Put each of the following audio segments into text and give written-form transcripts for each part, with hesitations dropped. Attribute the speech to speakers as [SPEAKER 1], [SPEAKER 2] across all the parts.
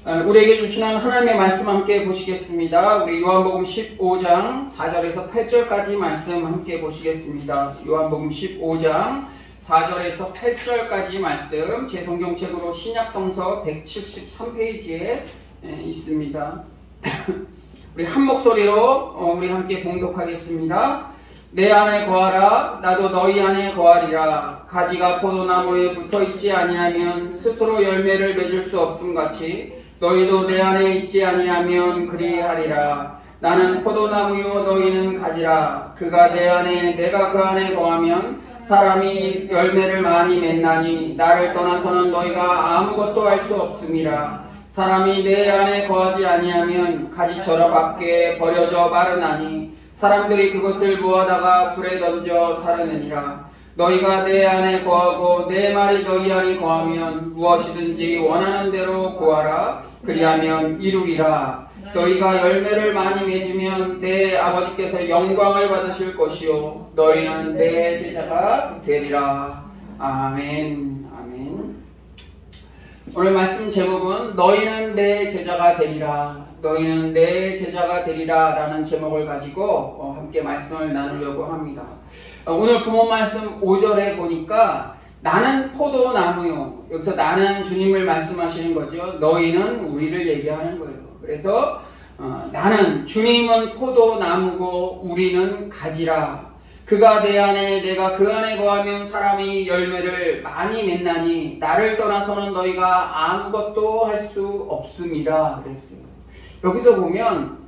[SPEAKER 1] 우리에게 주시는 하나님의 말씀 함께 보시겠습니다. 우리 요한복음 15장 4절에서 8절까지 말씀 함께 보시겠습니다. 요한복음 15장 4절에서 8절까지 말씀 제 성경책으로 신약성서 173페이지에 있습니다. 우리 한 목소리로 우리 함께 봉독하겠습니다. 내 안에 거하라 나도 너희 안에 거하리라. 가지가 포도나무에 붙어있지 아니하면 스스로 열매를 맺을 수 없음같이 너희도 내 안에 있지 아니하면 그리하리라. 나는 포도나무요 너희는 가지라. 그가 내 안에 내가 그 안에 거하면 사람이 열매를 많이 맺나니 나를 떠나서는 너희가 아무것도 할 수 없음이라. 사람이 내 안에 거하지 아니하면 가지처럼 밖에 버려져 마르나니 사람들이 그것을 모아다가 불에 던져 사르느니라. 너희가 내 안에 거하고 내 말이 너희 안에 거하면 무엇이든지 원하는 대로 구하라. 그리하면 이루리라. 너희가 열매를 많이 맺으면 내 아버지께서 영광을 받으실 것이요 너희는 내 제자가 되리라. 아멘. 아멘. 오늘 말씀 제목은 너희는 내 제자가 되리라. 너희는 내 제자가 되리라 라는 제목을 가지고 함께 말씀을 나누려고 합니다. 오늘 본문 말씀 5절에 보니까 나는 포도나무요. 여기서 나는 주님을 말씀하시는 거죠. 너희는 우리를 얘기하는 거예요. 그래서 나는 주님은 포도나무고 우리는 가지라. 그가 내 안에 내가 그 안에 거하면 사람이 열매를 많이 맺나니 나를 떠나서는 너희가 아무것도 할 수 없음이라 그랬어요. 여기서 보면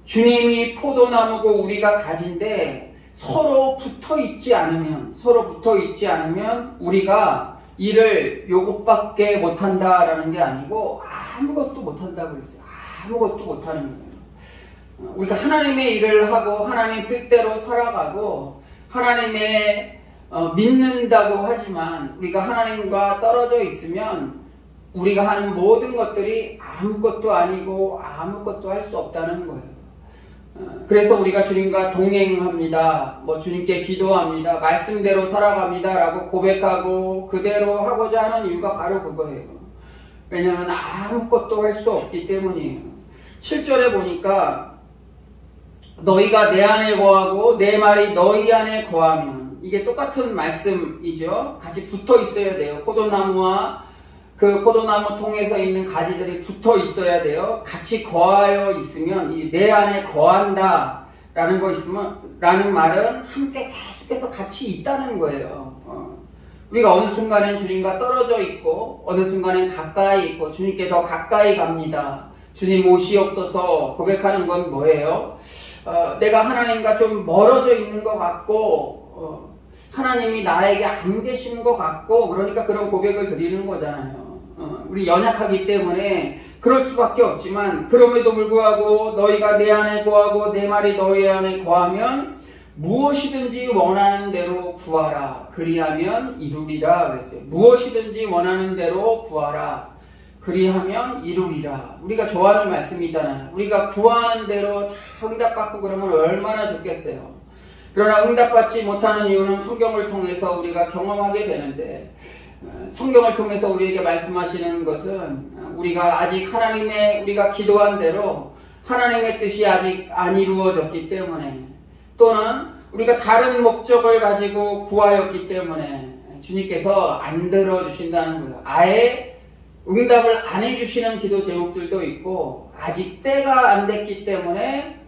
[SPEAKER 1] 주님이 포도나무고 우리가 가지인데 서로 붙어있지 않으면 우리가 일을 요것밖에 못한다라는 게 아니고 아무것도 못한다고 그랬어요. 아무것도 못하는 거예요. 우리가 하나님의 일을 하고 하나님 뜻대로 살아가고 하나님의 믿는다고 하지만 우리가 하나님과 떨어져 있으면 우리가 하는 모든 것들이 아무것도 아니고 아무것도 할 수 없다는 거예요. 그래서 우리가 주님과 동행합니다. 주님께 기도합니다. 말씀대로 살아갑니다. 라고 고백하고 그대로 하고자 하는 이유가 바로 그거예요. 왜냐하면 아무것도 할 수 없기 때문이에요. 7절에 보니까 너희가 내 안에 거하고 내 말이 너희 안에 거하면 이게 똑같은 말씀이죠. 같이 붙어 있어야 돼요. 포도나무와 그 포도나무 통에서 있는 가지들이 붙어 있어야 돼요. 같이 거하여 있으면 내 안에 거한다 라는 거 있으면 라는 말은 함께 계속해서 같이 있다는 거예요. 우리가 어느 순간엔 주님과 떨어져 있고 어느 순간엔 가까이 있고 주님께 더 가까이 갑니다. 주님 오시옵소서 고백하는 건 뭐예요? 내가 하나님과 좀 멀어져 있는 것 같고 하나님이 나에게 안 계시는 것 같고 그러니까 그런 고백을 드리는 거잖아요. 우리 연약하기 때문에 그럴 수밖에 없지만 그럼에도 불구하고 너희가 내 안에 거하고 내 말이 너희 안에 거하면 무엇이든지 원하는 대로 구하라. 그리하면 이루리라 그랬어요. 무엇이든지 원하는 대로 구하라. 그리하면 이루리라. 우리가 좋아하는 말씀이잖아요. 우리가 구하는 대로 다 응답받고 그러면 얼마나 좋겠어요. 그러나 응답받지 못하는 이유는 성경을 통해서 우리가 경험하게 되는데 성경을 통해서 우리에게 말씀하시는 것은 우리가 아직 우리가 기도한 대로 하나님의 뜻이 아직 안 이루어졌기 때문에 또는 우리가 다른 목적을 가지고 구하였기 때문에 주님께서 안 들어주신다는 거예요. 아예 응답을 안 해주시는 기도 제목들도 있고 아직 때가 안 됐기 때문에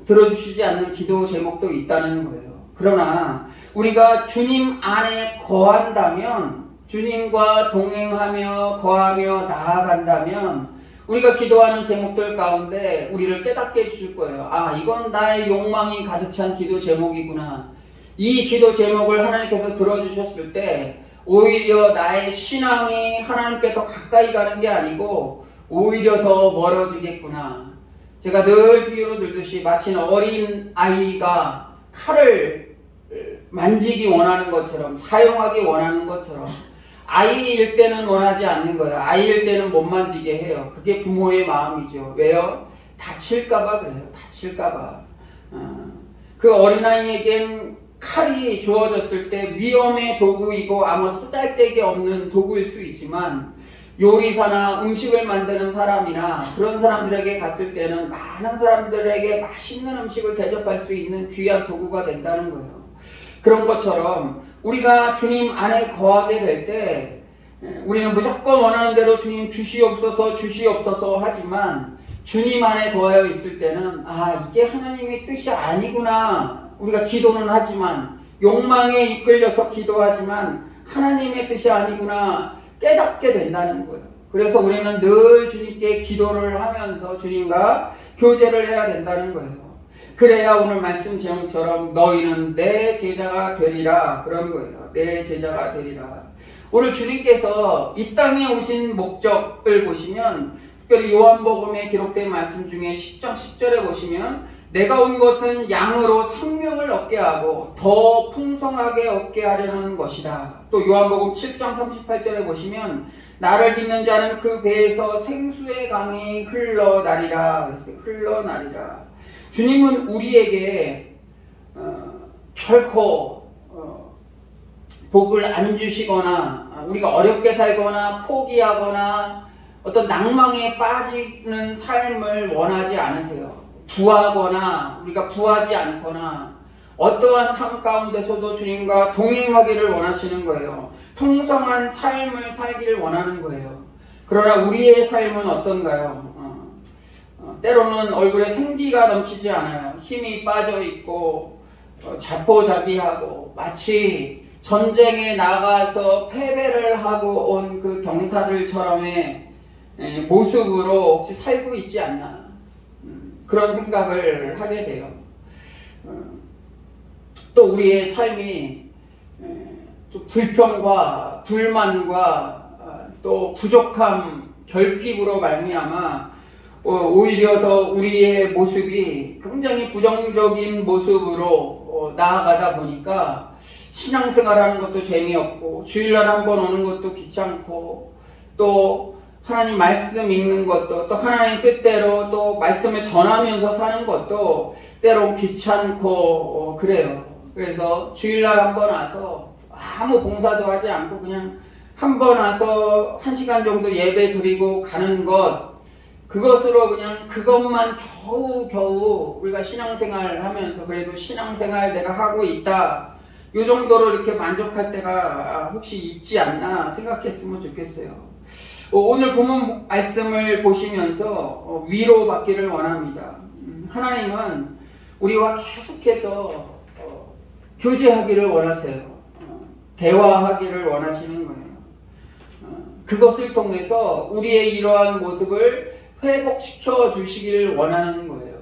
[SPEAKER 1] 들어주시지 않는 기도 제목도 있다는 거예요. 그러나 우리가 주님 안에 거한다면 주님과 동행하며 거하며 나아간다면 우리가 기도하는 제목들 가운데 우리를 깨닫게 해주실 거예요. 이건 나의 욕망이 가득 찬 기도 제목이구나. 이 기도 제목을 하나님께서 들어주셨을 때 오히려 나의 신앙이 하나님께 더 가까이 가는 게 아니고 오히려 더 멀어지겠구나. 제가 늘 비유로 들듯이 마치 어린 아이가 칼을 만지기 원하는 것처럼 사용하기 원하는 것처럼 아이일 때는 원하지 않는 거예요. 아이일 때는 못 만지게 해요. 그게 부모의 마음이죠. 왜요? 다칠까봐 그래요. 다칠까봐. 그 어린아이에겐 칼이 주어졌을 때 위험의 도구이고 아무 쓰잘데기 없는 도구일 수 있지만 요리사나 음식을 만드는 사람이나 그런 사람들에게 갔을 때는 많은 사람들에게 맛있는 음식을 대접할 수 있는 귀한 도구가 된다는 거예요. 그런 것처럼 우리가 주님 안에 거하게 될 때 우리는 무조건 원하는 대로 주님 주시옵소서 주시옵소서 하지만 주님 안에 거하여 있을 때는 이게 하나님의 뜻이 아니구나. 우리가 기도는 하지만 욕망에 이끌려서 기도하지만 하나님의 뜻이 아니구나 깨닫게 된다는 거예요. 그래서 우리는 늘 주님께 기도를 하면서 주님과 교제를 해야 된다는 거예요. 그래야 오늘 말씀 제목처럼 너희는 내 제자가 되리라 그런 거예요. 내 제자가 되리라. 오늘 주님께서 이 땅에 오신 목적을 보시면 특별히 요한복음에 기록된 말씀 중에 10장 10절에 보시면 내가 온 것은 양으로 생명을 얻게 하고 더 풍성하게 얻게 하려는 것이다. 또 요한복음 7장 38절에 보시면 나를 믿는 자는 그 배에서 생수의 강이 흘러나리라 그랬어요. 흘러나리라. 주님은 우리에게 결코 복을 안 주시거나 우리가 어렵게 살거나 포기하거나 어떤 낭망에 빠지는 삶을 원하지 않으세요. 부하거나 우리가 부하지 않거나 어떠한 삶 가운데서도 주님과 동행하기를 원하시는 거예요. 풍성한 삶을 살기를 원하는 거예요. 그러나 우리의 삶은 어떤가요? 때로는 얼굴에 생기가 넘치지 않아요. 힘이 빠져 있고 자포자기하고 마치 전쟁에 나가서 패배를 하고 온 그 병사들처럼의 모습으로 혹시 살고 있지 않나 그런 생각을 하게 돼요. 또 우리의 삶이 좀 불평과 불만과 또 부족함, 결핍으로 말미암아 오히려 더 우리의 모습이 굉장히 부정적인 모습으로 나아가다 보니까 신앙생활하는 것도 재미없고 주일날 한번 오는 것도 귀찮고 또 하나님 말씀 읽는 것도 또 하나님 뜻대로 또 말씀을 전하면서 사는 것도 때론 귀찮고 그래요. 그래서 주일날 한번 와서 아무 봉사도 하지 않고 그냥 한번 와서 1시간 정도 예배 드리고 가는 것 그것으로 그냥 그것만 겨우 우리가 신앙생활 하면서 그래도 신앙생활 내가 하고 있다 이 정도로 이렇게 만족할 때가 혹시 있지 않나 생각했으면 좋겠어요. 오늘 본문 말씀을 보시면서 위로받기를 원합니다. 하나님은 우리와 계속해서 교제하기를 원하세요. 대화하기를 원하시는 거예요. 그것을 통해서 우리의 이러한 모습을 회복시켜 주시기를 원하는 거예요.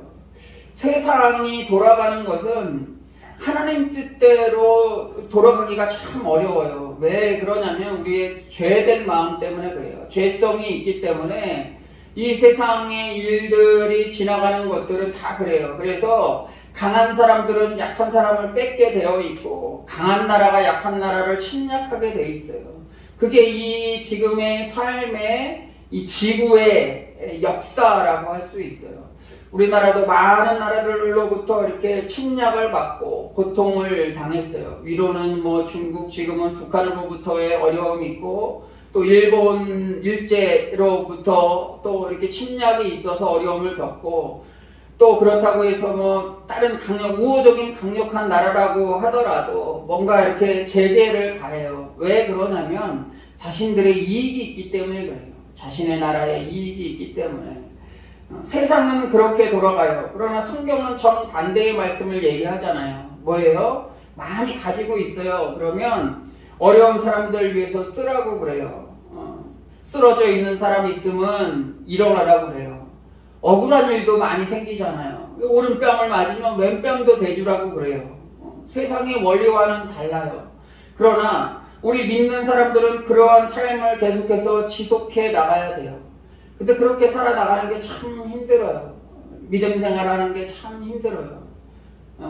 [SPEAKER 1] 세상이 돌아가는 것은 하나님 뜻대로 돌아가기가 참 어려워요. 왜 그러냐면 우리의 죄된 마음 때문에 그래요. 죄성이 있기 때문에 이 세상의 일들이 지나가는 것들은 다 그래요. 그래서 강한 사람들은 약한 사람을 뺏게 되어 있고 강한 나라가 약한 나라를 침략하게 되어 있어요. 그게 이 지금의 삶의 이 지구의 역사라고 할 수 있어요. 우리나라도 많은 나라들로부터 이렇게 침략을 받고 고통을 당했어요. 위로는 뭐 중국, 지금은 북한으로부터의 어려움이 있고 또 일본 일제로부터 또 이렇게 침략이 있어서 어려움을 겪고 또 그렇다고 해서 뭐 다른 우호적인 강력한 나라라고 하더라도 뭔가 이렇게 제재를 가해요. 왜 그러냐면 자신들의 이익이 있기 때문에 그래요. 자신의 나라에 이익이 있기 때문에. 세상은 그렇게 돌아가요. 그러나 성경은 정반대의 말씀을 얘기하잖아요. 뭐예요? 많이 가지고 있어요. 그러면 어려운 사람들 위해서 쓰라고 그래요. 쓰러져 있는 사람이 있으면 일어나라고 그래요. 억울한 일도 많이 생기잖아요. 오른뺨을 맞으면 왼뺨도 대주라고 그래요. 세상의 원리와는 달라요. 그러나 우리 믿는 사람들은 그러한 삶을 계속해서 지속해 나가야 돼요. 근데 그렇게 살아나가는 게 참 힘들어요. 믿음 생활하는 게 참 힘들어요.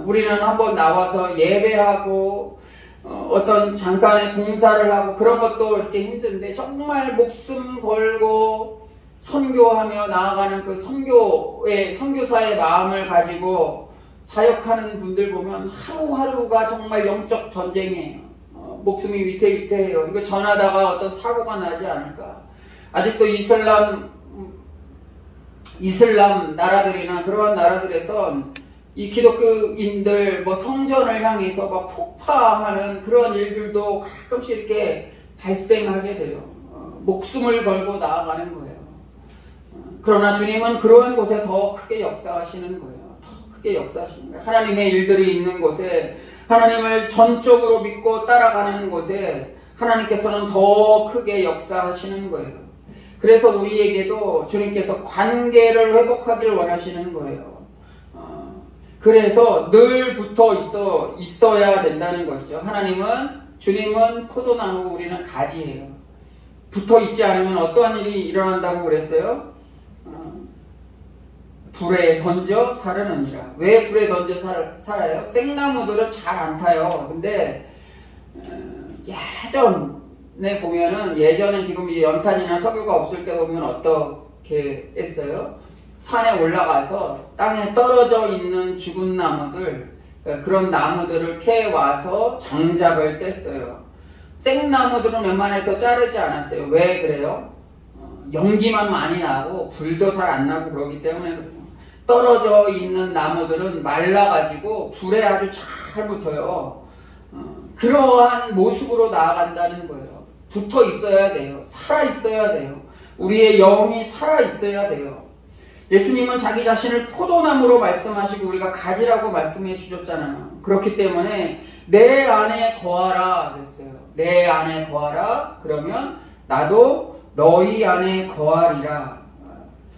[SPEAKER 1] 우리는 한번 나와서 예배하고 어떤 잠깐의 봉사를 하고 그런 것도 이렇게 힘든데 정말 목숨 걸고 선교하며 나아가는 그 선교사의 마음을 가지고 사역하는 분들 보면 하루하루가 정말 영적 전쟁이에요. 목숨이 위태위태해요. 이거 전하다가 어떤 사고가 나지 않을까. 아직도 이슬람 나라들이나 그러한 나라들에선 이 기독교인들 뭐 성전을 향해서 막 폭파하는 그런 일들도 가끔씩 이렇게 발생하게 돼요. 목숨을 걸고 나아가는 거예요. 그러나 주님은 그러한 곳에 더 크게 역사하시는 거예요. 더 크게 역사하시는 거예요. 하나님의 일들이 있는 곳에, 하나님을 전적으로 믿고 따라가는 곳에 하나님께서는 더 크게 역사하시는 거예요. 그래서 우리에게도 주님께서 관계를 회복하기를 원하시는 거예요. 그래서 늘 붙어 있어야 된다는 것이죠. 주님은 포도나무, 우리는 가지예요. 붙어 있지 않으면 어떠한 일이 일어난다고 그랬어요? 불에 던져 살아느니라. 왜 불에 던져 살아요? 생나무들은 잘 안 타요. 근데 예전에 지금 이 연탄이나 석유가 없을 때 보면 어떻게 했어요? 산에 올라가서 땅에 떨어져 있는 죽은 나무들, 그런 나무들을 캐와서 장작을 뗐어요. 생나무들은 웬만해서 자르지 않았어요. 왜 그래요? 연기만 많이 나고 불도 잘 안 나고 그러기 때문에 그래요. 떨어져 있는 나무들은 말라가지고 불에 아주 잘 붙어요. 그러한 모습으로 나아간다는 거예요. 붙어 있어야 돼요. 살아 있어야 돼요. 우리의 영이 살아 있어야 돼요. 예수님은 자기 자신을 포도나무로 말씀하시고 우리가 가지라고 말씀해 주셨잖아요. 그렇기 때문에 내 안에 거하라 그랬어요. 내 안에 거하라. 그러면 나도 너희 안에 거하리라.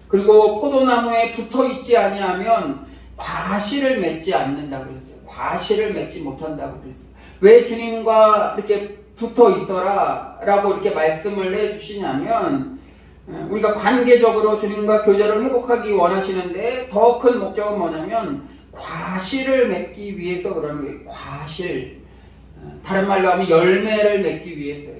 [SPEAKER 1] 그리고 포도나무에 붙어 있지 아니하면 과실을 맺지 않는다고 그랬어요. 과실을 맺지 못한다고 그랬어요. 왜 주님과 이렇게 붙어 있어라 라고 이렇게 말씀을 해 주시냐면, 우리가 관계적으로 주님과 교제를 회복하기 원하시는데 더 큰 목적은 뭐냐면 과실을 맺기 위해서 그러는 거예요. 과실. 다른 말로 하면 열매를 맺기 위해서요.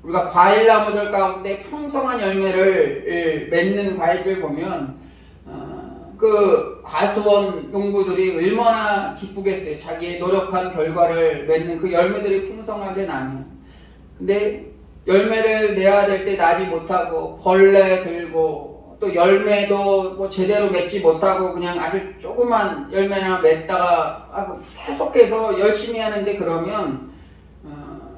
[SPEAKER 1] 우리가 과일나무들 가운데 풍성한 열매를 맺는 과일들 보면 그 과수원 농부들이 얼마나 기쁘겠어요. 자기의 노력한 결과를 맺는 그 열매들이 풍성하게 나면. 근데 열매를 내야 될 때 나지 못하고 벌레 들고 또 열매도 뭐 제대로 맺지 못하고 그냥 아주 조그만 열매나 맺다가 하고 계속해서 열심히 하는데, 그러면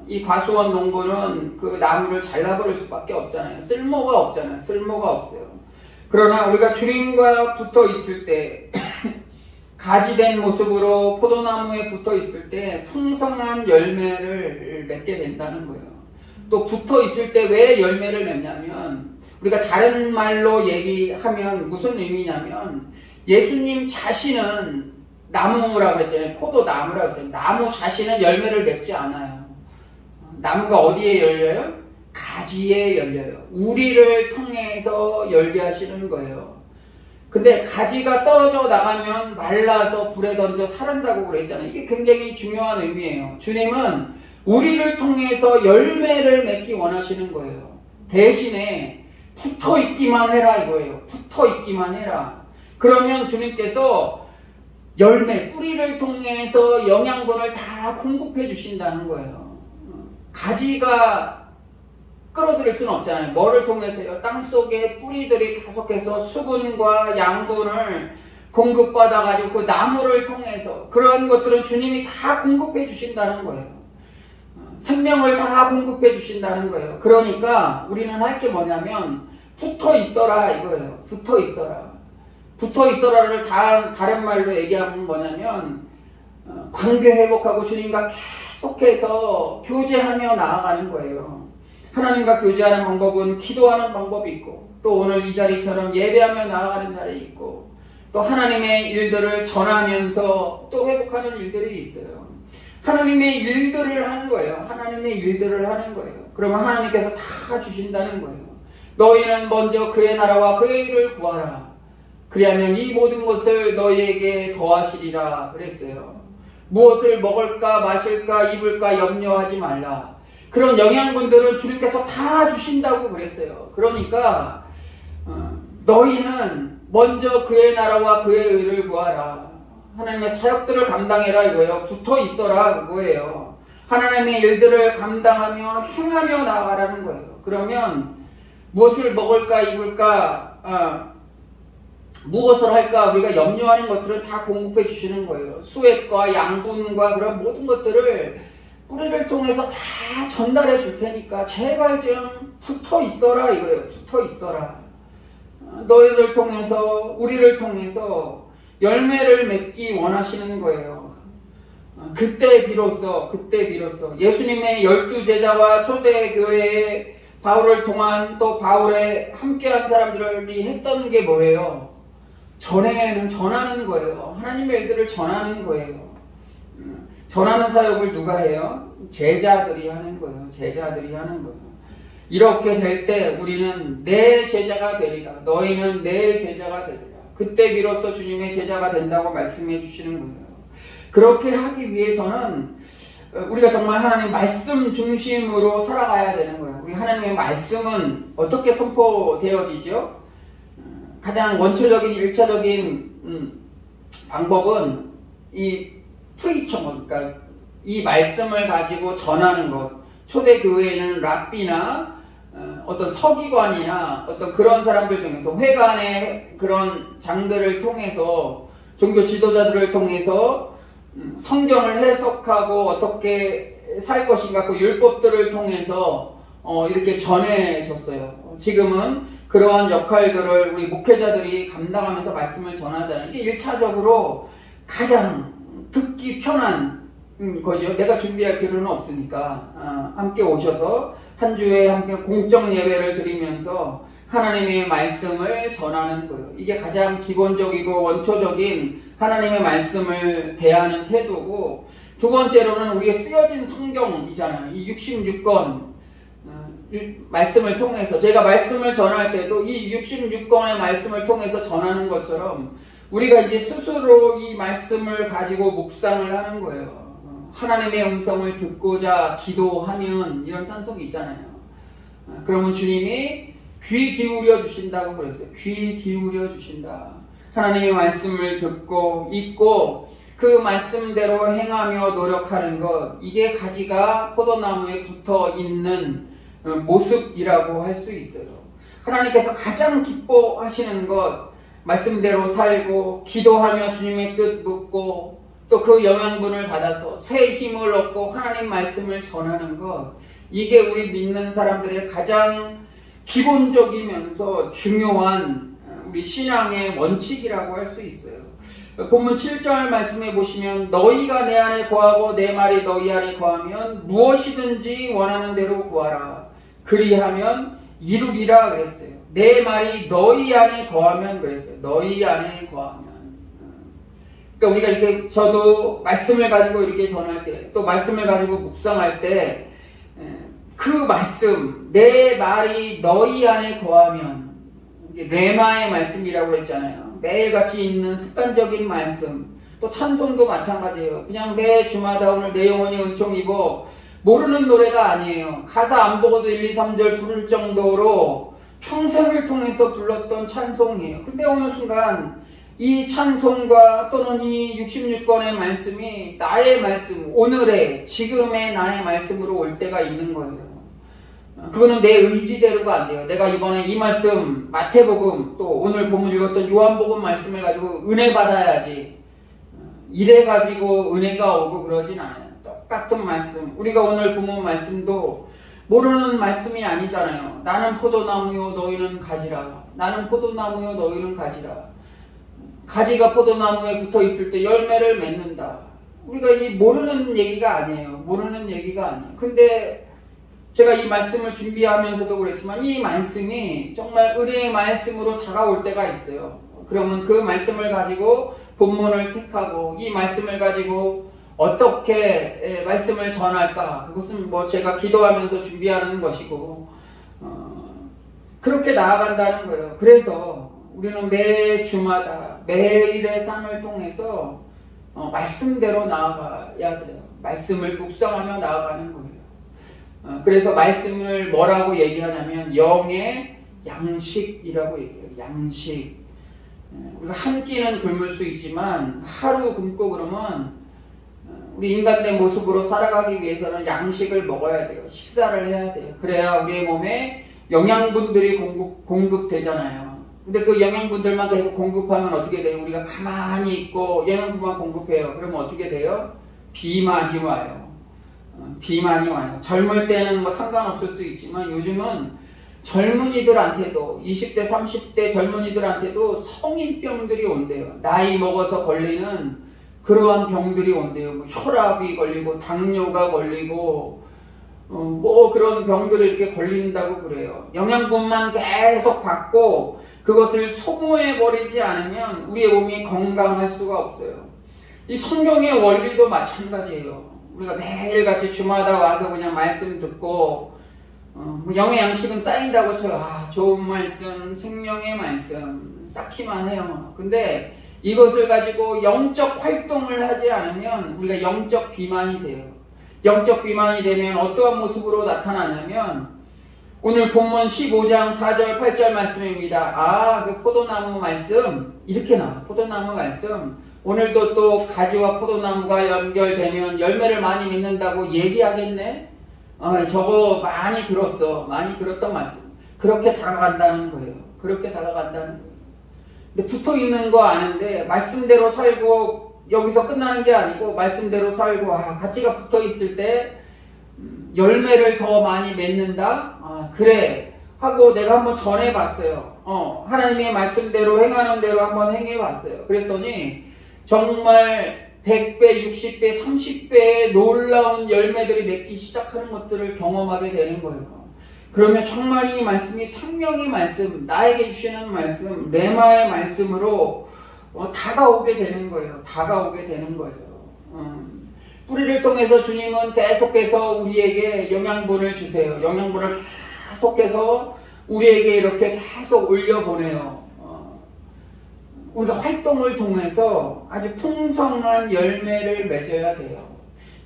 [SPEAKER 1] 이 과수원 농부는 그 나무를 잘라버릴 수밖에 없잖아요. 쓸모가 없잖아요. 쓸모가 없어요. 그러나 우리가 주님과 붙어 있을 때 가지된 모습으로 포도나무에 붙어 있을 때 풍성한 열매를 맺게 된다는 거예요. 또 붙어 있을 때 왜 열매를 맺냐면, 우리가 다른 말로 얘기하면 무슨 의미냐면, 예수님 자신은 나무라고 그랬잖아요. 포도나무라고 그랬잖아요. 나무 자신은 열매를 맺지 않아요. 나무가 어디에 열려요? 가지에 열려요. 우리를 통해서 열게 하시는 거예요. 근데 가지가 떨어져 나가면 말라서 불에 던져 살한다고 그랬잖아요. 이게 굉장히 중요한 의미예요. 주님은 우리를 통해서 열매를 맺기 원하시는 거예요. 대신에 붙어 있기만 해라 이거예요. 붙어 있기만 해라. 그러면 주님께서 열매, 뿌리를 통해서 영양분을 다 공급해 주신다는 거예요. 가지가 끌어들일 수는 없잖아요. 뭐를 통해서요? 땅속에 뿌리들이 계속해서 수분과 양분을 공급받아가지고 그 나무를 통해서, 그런 것들은 주님이 다 공급해 주신다는 거예요. 생명을 다 공급해 주신다는 거예요. 그러니까 우리는 할 게 뭐냐면 붙어 있어라 이거예요. 붙어 있어라. 붙어 있어라를 다른 말로 얘기하면 뭐냐면 관계 회복하고 주님과 계속해서 교제하며 나아가는 거예요. 하나님과 교제하는 방법은 기도하는 방법이 있고, 또 오늘 이 자리처럼 예배하며 나아가는 자리 있고, 또 하나님의 일들을 전하면서 또 회복하는 일들이 있어요. 하나님의 일들을 하는 거예요. 하나님의 일들을 하는 거예요. 그러면 하나님께서 다 주신다는 거예요. 너희는 먼저 그의 나라와 그의 일을 구하라. 그리하면 이 모든 것을 너희에게 더하시리라 그랬어요. 무엇을 먹을까 마실까 입을까 염려하지 말라. 그런 영양분들은 주님께서 다 주신다고 그랬어요. 그러니까 너희는 먼저 그의 나라와 그의 의를 구하라. 하나님의 사역들을 감당해라 이거예요. 붙어 있어라 그거예요. 하나님의 일들을 감당하며 행하며 나아가라는 거예요. 그러면 무엇을 먹을까 입을까 무엇을 할까 우리가 염려하는 것들을 다 공급해 주시는 거예요. 수액과 양분과 그런 모든 것들을 뿌리를 통해서 다 전달해 줄 테니까 제발 좀 붙어 있어라 이거예요. 붙어 있어라. 너희를 통해서 우리를 통해서 열매를 맺기 원하시는 거예요. 그때 비로소 예수님의 12제자와 초대교회에 바울을 통한 또 바울에 함께한 사람들이 했던 게 뭐예요? 전하는 거예요. 하나님의 일들을 전하는 거예요. 전하는 사역을 누가 해요? 제자들이 하는 거예요. 제자들이 하는 거예요. 이렇게 될 때 우리는 내 제자가 되리라. 너희는 내 제자가 되리라. 그때 비로소 주님의 제자가 된다고 말씀해 주시는 거예요. 그렇게 하기 위해서는 우리가 정말 하나님 말씀 중심으로 살아가야 되는 거예요. 우리 하나님의 말씀은 어떻게 선포되어지죠? 가장 원초적인 1차적인 방법은 이 프리처, 그러니까 이 말씀을 가지고 전하는 것. 초대교회에는 랍비나 어떤 서기관이나 어떤 그런 사람들 중에서 회관의 그런 장들을 통해서 종교 지도자들을 통해서 성경을 해석하고 어떻게 살 것인가 그 율법들을 통해서 이렇게 전해줬어요. 지금은 그러한 역할들을 우리 목회자들이 감당하면서 말씀을 전하잖아요. 이게 1차적으로 가장 듣기 편한 거죠. 내가 준비할 필요는 없으니까 함께 오셔서 한 주에 함께 공적 예배를 드리면서 하나님의 말씀을 전하는 거예요. 이게 가장 기본적이고 원초적인 하나님의 말씀을 대하는 태도고, 두 번째로는 우리가 쓰여진 성경이잖아요. 이 66권 말씀을 통해서 제가 말씀을 전할 때도 이 66권의 말씀을 통해서 전하는 것처럼 우리가 이제 스스로 이 말씀을 가지고 묵상을 하는 거예요. 하나님의 음성을 듣고자 기도하면 이런 찬송이 있잖아요. 그러면 주님이 귀 기울여 주신다고 그랬어요. 귀 기울여 주신다. 하나님의 말씀을 듣고 읽고 그 말씀대로 행하며 노력하는 것, 이게 가지가 포도나무에 붙어 있는 모습이라고 할 수 있어요. 하나님께서 가장 기뻐하시는 것, 말씀대로 살고 기도하며 주님의 뜻 묻고 또 그 영양분을 받아서 새 힘을 얻고 하나님 말씀을 전하는 것, 이게 우리 믿는 사람들의 가장 기본적이면서 중요한 우리 신앙의 원칙이라고 할 수 있어요. 본문 7절 말씀해 보시면 너희가 내 안에 거하고 내 말이 너희 안에 거하면 무엇이든지 원하는 대로 구하라. 그리하면 이루리라 그랬어요. 내 말이 너희 안에 거하면 그랬어요. 너희 안에 거하면. 그러니까 우리가 이렇게 저도 말씀을 가지고 이렇게 전할 때, 또 말씀을 가지고 묵상할 때, 그 말씀, 내 말이 너희 안에 거하면, 레마의 말씀이라고 그랬잖아요. 매일같이 있는 습관적인 말씀, 또 찬송도 마찬가지예요. 그냥 매 주마다 오늘 내 영혼이 은총 입어 모르는 노래가 아니에요. 가사 안 보고도 1, 2, 3절 부를 정도로 평생을 통해서 불렀던 찬송이에요. 근데 어느 순간 이 찬송과 또는 이 66권의 말씀이 나의 말씀, 오늘의 지금의 나의 말씀으로 올 때가 있는 거예요. 그거는 내 의지대로가 안 돼요. 내가 이번에 이 말씀 마태복음, 또 오늘 본문 읽었던 요한복음 말씀을 가지고 은혜 받아야지, 이래 가지고 은혜가 오고 그러진 않아요. 똑같은 말씀, 우리가 오늘 본문 말씀도 모르는 말씀이 아니잖아요. 나는 포도나무요 너희는 가지라. 나는 포도나무요 너희는 가지라. 가지가 포도나무에 붙어있을 때 열매를 맺는다. 우리가 이 모르는 얘기가 아니에요. 모르는 얘기가 아니에요. 근데 제가 이 말씀을 준비하면서도 그랬지만 이 말씀이 정말 은혜의 말씀으로 다가올 때가 있어요. 그러면 그 말씀을 가지고 본문을 택하고 이 말씀을 가지고 어떻게 말씀을 전할까? 그것은 뭐 제가 기도하면서 준비하는 것이고 그렇게 나아간다는 거예요. 그래서 우리는 매 주마다 매일의 삶을 통해서 말씀대로 나아가야 돼요. 말씀을 묵상하며 나아가는 거예요. 그래서 말씀을 뭐라고 얘기하냐면 영의 양식이라고 얘기해요. 양식. 우리가 한 끼는 굶을 수 있지만 하루 굶고 그러면 우리 인간된 모습으로 살아가기 위해서는 양식을 먹어야 돼요. 식사를 해야 돼요. 그래야 우리의 몸에 영양분들이 공급되잖아요. 근데 그 영양분들만 계속 공급하면 어떻게 돼요? 우리가 가만히 있고 영양분만 공급해요. 그러면 어떻게 돼요? 비만이 와요. 비만이 와요. 젊을 때는 뭐 상관없을 수 있지만 요즘은 젊은이들한테도 20대 30대 젊은이들한테도 성인병들이 온대요. 나이 먹어서 걸리는 그러한 병들이 온대요. 뭐 혈압이 걸리고 당뇨가 걸리고 뭐 그런 병들을 이렇게 걸린다고 그래요. 영양분만 계속 받고 그것을 소모해 버리지 않으면 우리의 몸이 건강할 수가 없어요. 이 성경의 원리도 마찬가지예요. 우리가 매일같이 주마다 와서 그냥 말씀 듣고 영의 양식은 쌓인다고 쳐요. 좋은 말씀, 생명의 말씀 쌓기만 해요. 근데 이것을 가지고 영적 활동을 하지 않으면 우리가 영적 비만이 돼요. 영적 비만이 되면 어떠한 모습으로 나타나냐면 오늘 본문 15장 4절 8절 말씀입니다. 그 포도나무 말씀 이렇게 나와. 포도나무 말씀 오늘도 또 가지와 포도나무가 연결되면 열매를 많이 맺는다고 얘기하겠네. 저거 많이 들었어. 많이 들었던 말씀. 그렇게 다가간다는 거예요. 그렇게 다가간다는 거예요. 근데 붙어 있는 거 아는데 말씀대로 살고 여기서 끝나는 게 아니고 말씀대로 살고 가치가 붙어 있을 때 열매를 더 많이 맺는다? 그래 하고 내가 한번 전해봤어요. 하나님의 말씀대로 행하는 대로 한번 행해봤어요. 그랬더니 정말 100배, 60배, 30배의 놀라운 열매들이 맺기 시작하는 것들을 경험하게 되는 거예요. 그러면 정말 이 말씀이 생명의 말씀, 나에게 주시는 말씀, 레마의 말씀으로 다가오게 되는 거예요. 다가오게 되는 거예요. 뿌리를 통해서 주님은 계속해서 우리에게 영양분을 주세요. 영양분을 계속해서 우리에게 이렇게 계속 올려보내요. 우리가 활동을 통해서 아주 풍성한 열매를 맺어야 돼요.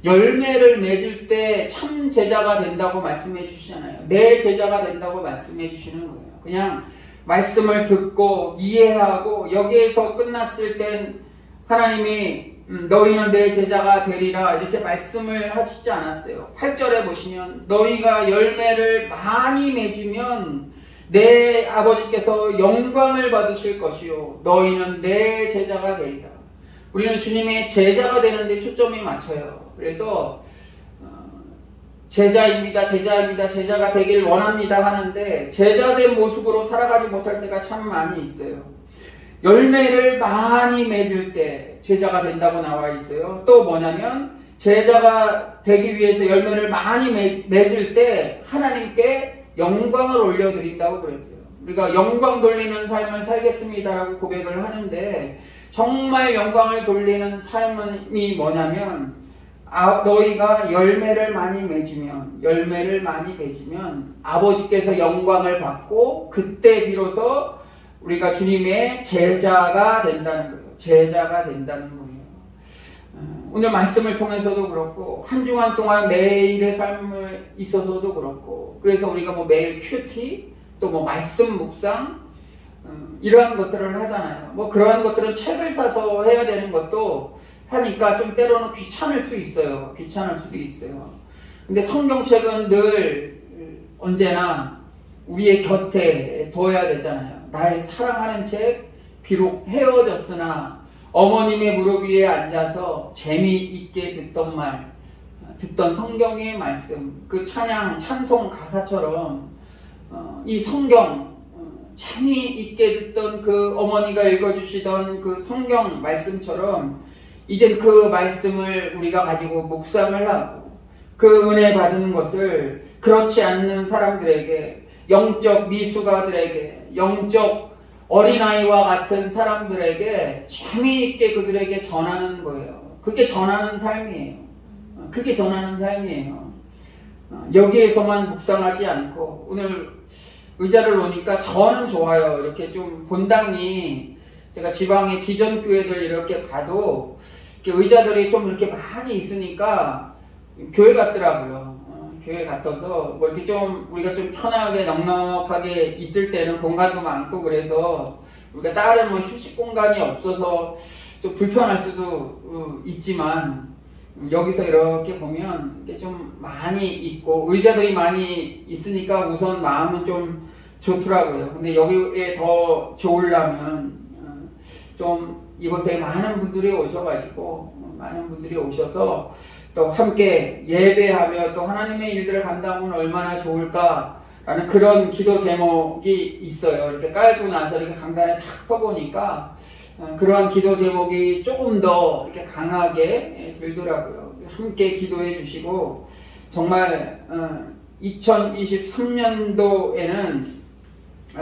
[SPEAKER 1] 열매를 맺을 때 참 제자가 된다고 말씀해 주시잖아요. 내 제자가 된다고 말씀해 주시는 거예요. 그냥 말씀을 듣고 이해하고 여기에서 끝났을 땐 하나님이 너희는 내 제자가 되리라 이렇게 말씀을 하시지 않았어요. 8절에 보시면 너희가 열매를 많이 맺으면 내 아버지께서 영광을 받으실 것이요 너희는 내 제자가 되리라. 우리는 주님의 제자가 되는 데 초점이 맞춰요. 그래서 제자입니다. 제자가 되길 원합니다 하는데 제자된 모습으로 살아가지 못할 때가 참 많이 있어요. 열매를 많이 맺을 때 제자가 된다고 나와 있어요. 또 뭐냐면 제자가 되기 위해서 열매를 많이 맺을 때 하나님께 영광을 올려드린다고 그랬어요. 우리가 영광 돌리는 삶을 살겠습니다라고 고백을 하는데 정말 영광을 돌리는 삶이 뭐냐면 너희가 열매를 많이 맺으면 아버지께서 영광을 받고 그때 비로소 우리가 주님의 제자가 된다는 거예요. 제자가 된다는 거예요. 오늘 말씀을 통해서도 그렇고 한 주간 동안 매일의 삶을 있어서도 그렇고 그래서 우리가 뭐 매일 큐티 또 뭐 말씀 묵상 이러한 것들을 하잖아요. 뭐 그러한 것들은 책을 사서 해야 되는 것도 하니까 좀 때로는 귀찮을 수 있어요. 귀찮을 수도 있어요. 근데 성경책은 늘 언제나 우리의 곁에 둬야 되잖아요. 나의 사랑하는 책, 비록 헤어졌으나 어머님의 무릎 위에 앉아서 재미있게 듣던 성경의 말씀, 그 찬송 가사처럼 이 성경 재미있게 듣던 그 어머니가 읽어주시던 그 성경 말씀처럼 이젠 그 말씀을 우리가 가지고 묵상을 하고 그 은혜 받은 것을 그렇지 않는 사람들에게 영적 미숙아들에게 영적 어린아이와 같은 사람들에게 재미있게 그들에게 전하는 거예요. 그게 전하는 삶이에요. 그게 전하는 삶이에요. 여기에서만 묵상하지 않고 오늘 의자를 놓으니까 저는 좋아요. 이렇게 좀 본당이 제가 지방의 비전교회들 이렇게 가도 이렇게 의자들이 좀 이렇게 많이 있으니까 교회 같더라고요. 교회 같아서 뭐 이렇게 좀 우리가 좀 편하게 넉넉하게 있을 때는 공간도 많고 그래서 우리가 다른 뭐 휴식 공간이 없어서 좀 불편할 수도 있지만 여기서 이렇게 보면 이게 좀 많이 있고 의자들이 많이 있으니까 우선 마음은 좀 좋더라고요. 근데 여기에 더 좋으려면 좀 이곳에 많은 분들이 오셔가지고 많은 분들이 오셔서 또 함께 예배하며 또 하나님의 일들을 감당하면 얼마나 좋을까라는 그런 기도 제목이 있어요. 이렇게 깔고 나서 이렇게 강단에 탁 서보니까 그러한 기도 제목이 조금 더 이렇게 강하게 들더라고요. 함께 기도해 주시고 정말 2023년도에는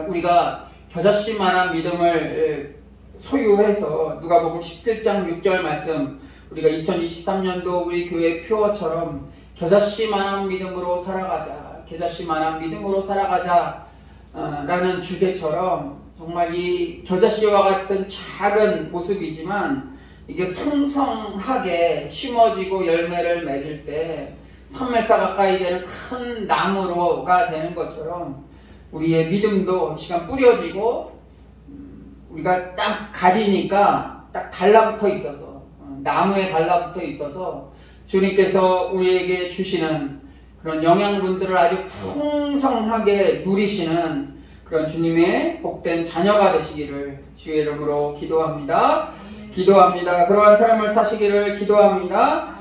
[SPEAKER 1] 우리가 겨자씨만한 믿음을 소유해서 누가복음 17장 6절 말씀 우리가 2023년도 우리 교회 표어처럼 겨자씨만한 믿음으로 살아가자, 겨자씨만한 믿음으로 살아가자 라는 주제처럼 정말 이 겨자씨와 같은 작은 모습이지만 이게 풍성하게 심어지고 열매를 맺을 때 3m 가까이 되는 큰 나무로가 되는 것처럼 우리의 믿음도 시간 뿌려지고 우리가 딱 가지니까 딱 달라붙어 있어서 나무에 달라붙어 있어서 주님께서 우리에게 주시는 그런 영양분들을 아주 풍성하게 누리시는 그런 주님의 복된 자녀가 되시기를 주의 이름으로 기도합니다. 기도합니다. 그러한 삶을 사시기를 기도합니다.